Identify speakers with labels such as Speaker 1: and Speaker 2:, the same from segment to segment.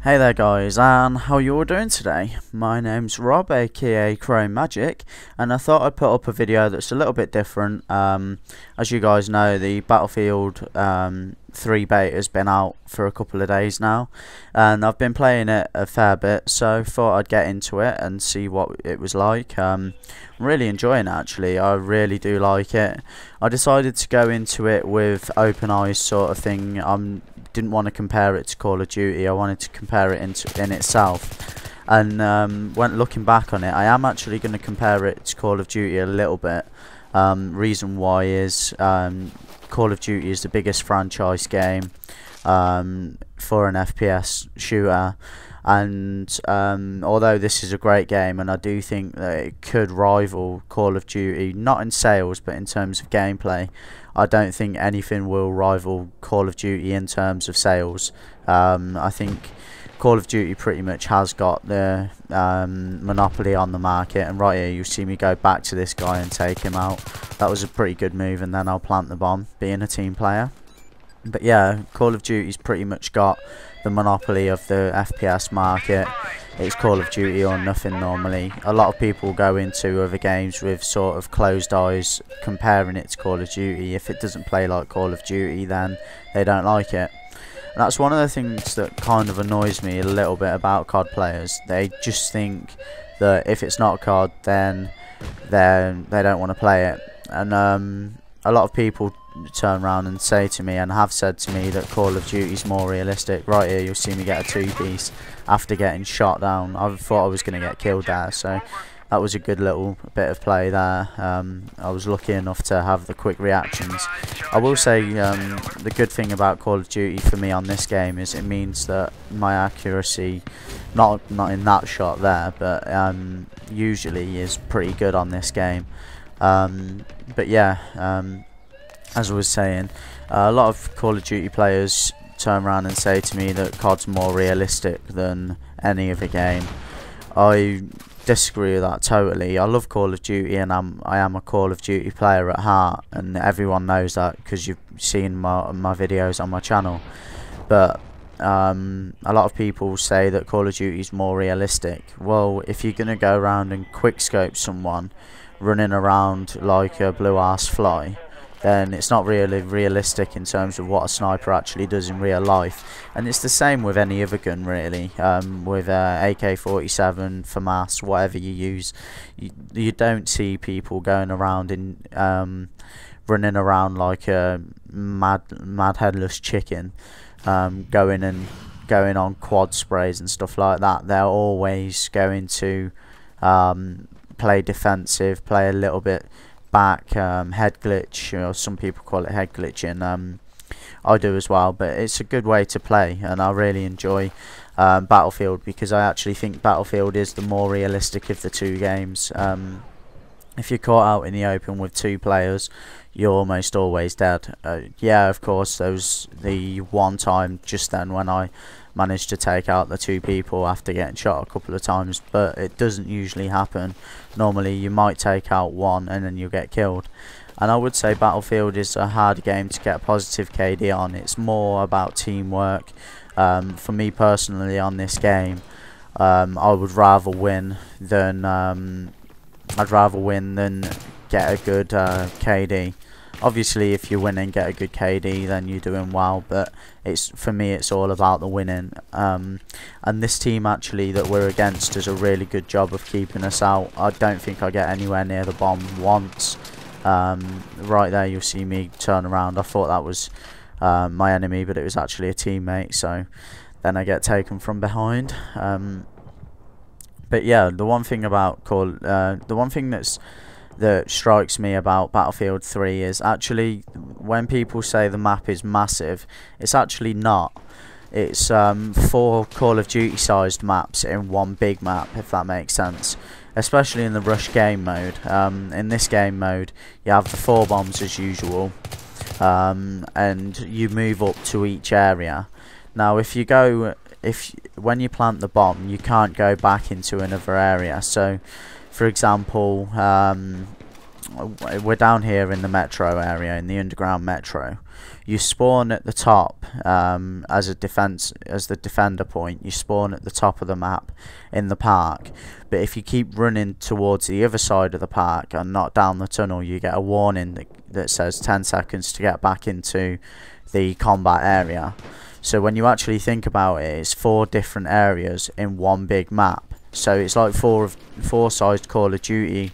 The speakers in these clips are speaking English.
Speaker 1: Hey there guys, and how you all doing today? My name's Rob, aka Chrome Magic, and I thought I'd put up a video that's a little bit different. As you guys know, the Battlefield 3 beta has been out for a couple of days now, and I've been playing it a fair bit, so thought I'd get into it and see what it was like. I'm really enjoying it actually, I really do like it. I decided to go into it with open eyes sort of thing. Didn't want to compare it to Call of Duty, I wanted to compare it in itself. And when looking back on it, I am actually going to compare it to Call of Duty a little bit. Reason why is Call of Duty is the biggest franchise game for an FPS shooter, and although this is a great game and I do think that it could rival Call of Duty, not in sales but in terms of gameplay, I don't think anything will rival Call of Duty in terms of sales. I think Call of Duty pretty much has got the monopoly on the market, and right here you see me go back to this guy and take him out. That was a pretty good move, and then I'll plant the bomb, being a team player. But yeah, Call of Duty's pretty much got the monopoly of the FPS market. It's Call of Duty or nothing normally. A lot of people go into other games with sort of closed eyes comparing it to Call of Duty. If it doesn't play like Call of Duty, then they don't like it. And that's one of the things that kind of annoys me a little bit about COD players. They just think that if it's not COD, then they don't want to play it. And a lot of people turn around and say to me, and have said to me, that Call of Duty is more realistic. Right here you'll see me get a two-piece after getting shot down. I thought I was going to get killed there, so that was a good little bit of play there. I was lucky enough to have the quick reactions. I will say the good thing about Call of Duty for me on this game is it means that my accuracy, not in that shot there, but usually is pretty good on this game. But yeah, as I was saying, a lot of Call of Duty players turn around and say to me that COD's more realistic than any other game. I disagree with that totally. I love Call of Duty, and I am a Call of Duty player at heart, and everyone knows that because you've seen my videos on my channel. But a lot of people say that Call of Duty is more realistic. Well, if you're gonna go around and quickscope someone running around like a blue ass fly, then it's not really realistic in terms of what a sniper actually does in real life. And it's the same with any other gun really, with AK-47, FAMAS, whatever you use. You don't see people going around in running around like a mad headless chicken, going on quad sprays and stuff like that. They're always going to play defensive, play a little bit back, head glitch, or some people call it head glitching. I do as well, but it's a good way to play, and I really enjoy Battlefield, because I actually think Battlefield is the more realistic of the two games. If you're caught out in the open with two players, you're almost always dead. Yeah, of course, there was the one time just then when I managed to take out the two people after getting shot a couple of times, but it doesn't usually happen. Normally you might take out one and then you'll get killed. And I would say Battlefield is a hard game to get a positive KD on. It's more about teamwork. For me personally on this game, I would rather win than get a good KD. Obviously if you win and get a good KD, then you're doing well, but for me it's all about the winning. And this team actually that we're against does a really good job of keeping us out. I don't think I get anywhere near the bomb once. Right there you'll see me turn around. I thought that was my enemy, but it was actually a teammate, so then I get taken from behind. But yeah, the one thing about that strikes me about Battlefield 3 is actually when people say the map is massive, it's actually not. It's 4 Call of Duty sized maps in one big map, if that makes sense, especially in the rush game mode. In this game mode you have the 4 bombs as usual, and you move up to each area. Now when you plant the bomb, you can't go back into another area. So for example, we're down here in the metro area, in the underground metro. You spawn at the top as the defender point. You spawn at the top of the map in the park. But if you keep running towards the other side of the park and not down the tunnel, you get a warning that says 10 seconds to get back into the combat area. So when you actually think about it, it's 4 different areas in one big map. So it's like four sized Call of Duty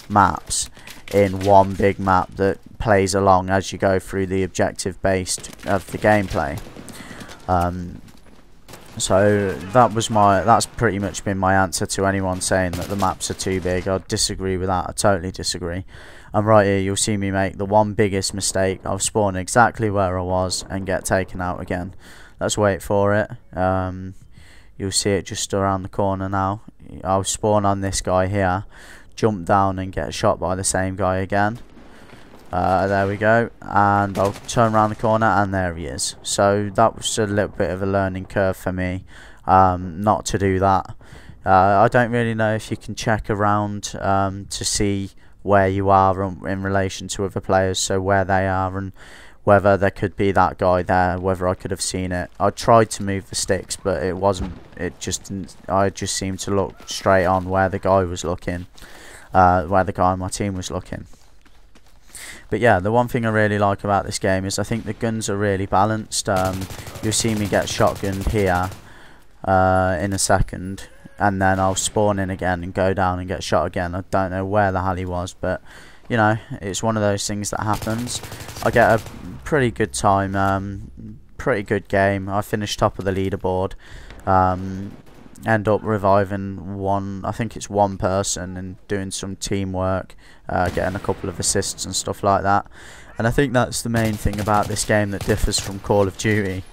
Speaker 1: maps in one big map that plays along as you go through the objective based of the gameplay. So that's pretty much been my answer to anyone saying that the maps are too big. I disagree with that. I totally disagree. And right here you'll see me make the one biggest mistake. I'll spawn exactly where I was and get taken out again. Let's wait for it. You'll see it just around the corner now. I'll spawn on this guy here, jump down and get shot by the same guy again. There we go, and I'll turn around the corner and there he is. So that was a little bit of a learning curve for me, not to do that. I don't really know if you can check around to see where you are in relation to other players, so where they are and whether there could be that guy there, whether I could have seen it. I tried to move the sticks, but it wasn't. It just didn't. I just seemed to look straight on where the guy was looking, where the guy on my team was looking. But yeah, the one thing I really like about this game is I think the guns are really balanced. You'll see me get shotgunned here in a second, and then I'll spawn in again and go down and get shot again. I don't know where the hell he was, but you know, it's one of those things that happens. I get a pretty good time, pretty good game. I finished top of the leaderboard, end up reviving I think it's one person, and doing some teamwork, getting a couple of assists and stuff like that. And I think that's the main thing about this game that differs from Call of Duty.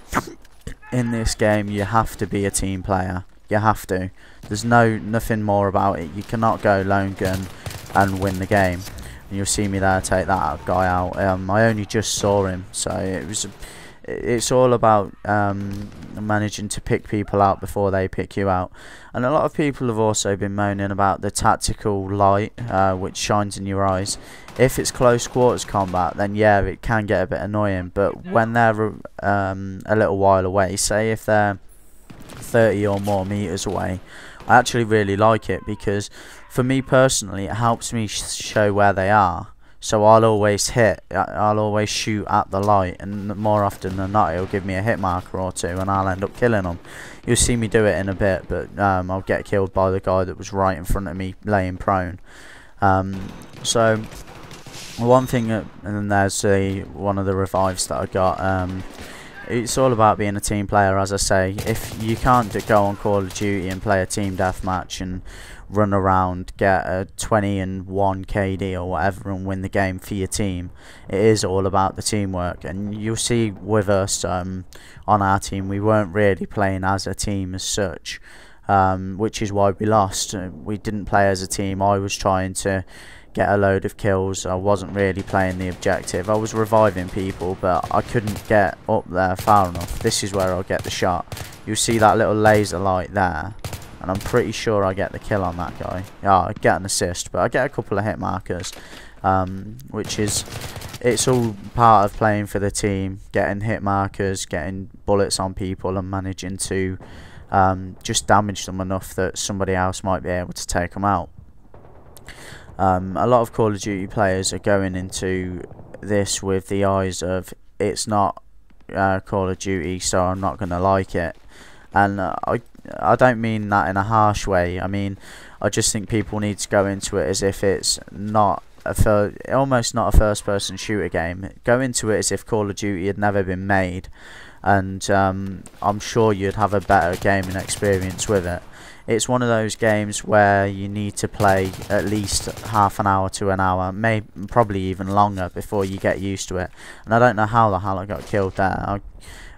Speaker 1: In this game you have to be a team player. You have to. There's nothing more about it. You cannot go lone gun and win the game. And you'll see me there take that guy out. I only just saw him, so it's all about managing to pick people out before they pick you out. And a lot of people have also been moaning about the tactical light, which shines in your eyes. If it's close quarters combat, then yeah, it can get a bit annoying. But when they're a little while away, say if they're 30 or more meters away, I actually really like it, because for me personally it helps me show where they are. So I'll always shoot at the light, and more often than not it'll give me a hit marker or two and I'll end up killing them. You'll see me do it in a bit, but I'll get killed by the guy that was right in front of me laying prone. So one thing, and then there's one of the revives that I got. It's all about being a team player, as I say. If you can't go on Call of Duty and play a team deathmatch and run around, get a 20 and 1 KD or whatever and win the game for your team, it is all about the teamwork. And you'll see with us on our team, we weren't really playing as a team as such, which is why we lost. We didn't play as a team. I was trying to get a load of kills. I wasn't really playing the objective. I was reviving people, but I couldn't get up there far enough. This is where I'll get the shot. You'll see that little laser light there, and I'm pretty sure I get the kill on that guy. Yeah, I get an assist, but I get a couple of hit markers, which is, it's all part of playing for the team, getting hit markers, getting bullets on people and managing to just damage them enough that somebody else might be able to take them out. A lot of Call of Duty players are going into this with the eyes of, it's not Call of Duty, so I'm not going to like it. And I don't mean that in a harsh way. I mean, I just think people need to go into it as if it's not almost not a first-person shooter game. Go into it as if Call of Duty had never been made, and I'm sure you'd have a better gaming experience with it. It's one of those games where you need to play at least half an hour to an hour, probably even longer, before you get used to it. And I don't know how the hell I got killed there.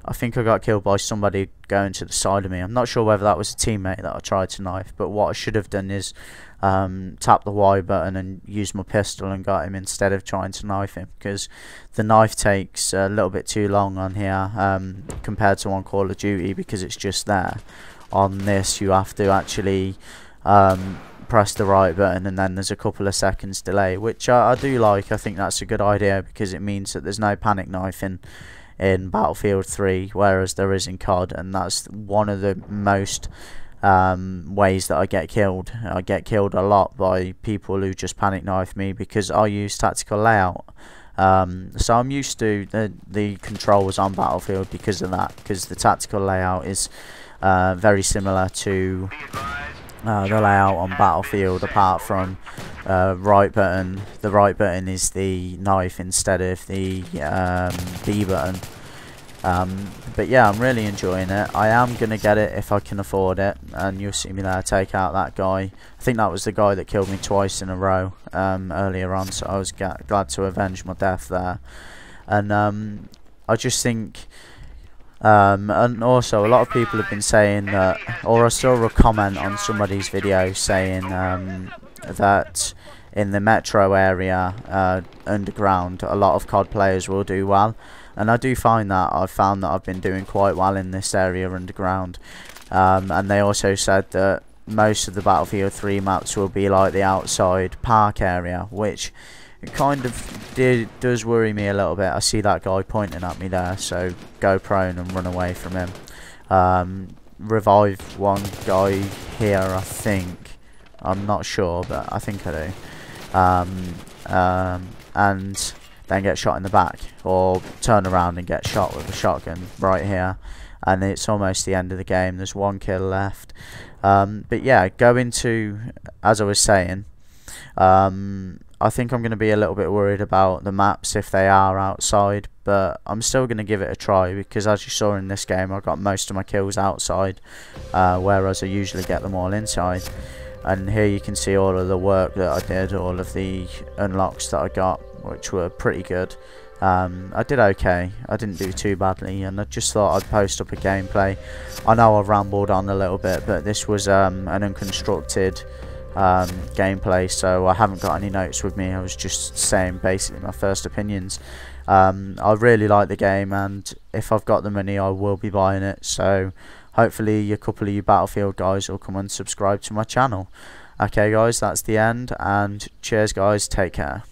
Speaker 1: I think I got killed by somebody going to the side of me. I'm not sure whether that was a teammate that I tried to knife, but what I should have done is tap the Y button and use my pistol and got him instead of trying to knife him, because the knife takes a little bit too long on here compared to on Call of Duty, because it's just there. On this you have to actually press the right button and then there's a couple of seconds delay, which I do like. I think that's a good idea because it means that there's no panic knife in Battlefield 3, whereas there is in COD, and that's one of the most ways that I get killed. I get killed a lot by people who just panic knife me because I use tactical layout. So I'm used to the controls on Battlefield because of that, because the tactical layout is very similar to the layout on Battlefield, apart from right button. The right button is the knife instead of the B button. But yeah, I'm really enjoying it. I am going to get it if I can afford it, and you'll see me there take out that guy. I think that was the guy that killed me twice in a row earlier on, so I was glad to avenge my death there. And I just think, and also a lot of people have been saying that, or I saw a comment on somebody's video saying that in the metro area, underground, a lot of COD players will do well. And I do find that I've found that I've been doing quite well in this area underground. And they also said that most of the Battlefield 3 maps will be like the outside park area, which kind of does worry me a little bit. I see that guy pointing at me there, so go prone and run away from him. Revive one guy here, I think. I'm not sure, but I think I do. And then get shot in the back, or turn around and get shot with a shotgun right here, and it's almost the end of the game. There's one kill left. But yeah, going to, as I was saying, I think I'm going to be a little bit worried about the maps if they are outside, but I'm still going to give it a try, because as you saw in this game, I got most of my kills outside, whereas I usually get them all inside. And here you can see all of the work that I did, all of the unlocks that I got, which were pretty good. I did okay. I didn't do too badly, and I just thought I'd post up a gameplay. I know I've rambled on a little bit, but this was an unconstructed gameplay, so I haven't got any notes with me. I was just saying basically my first opinions. I really like the game, and if I've got the money, I will be buying it. So hopefully a couple of you Battlefield guys will come and subscribe to my channel. Okay guys, that's the end, and cheers guys, take care.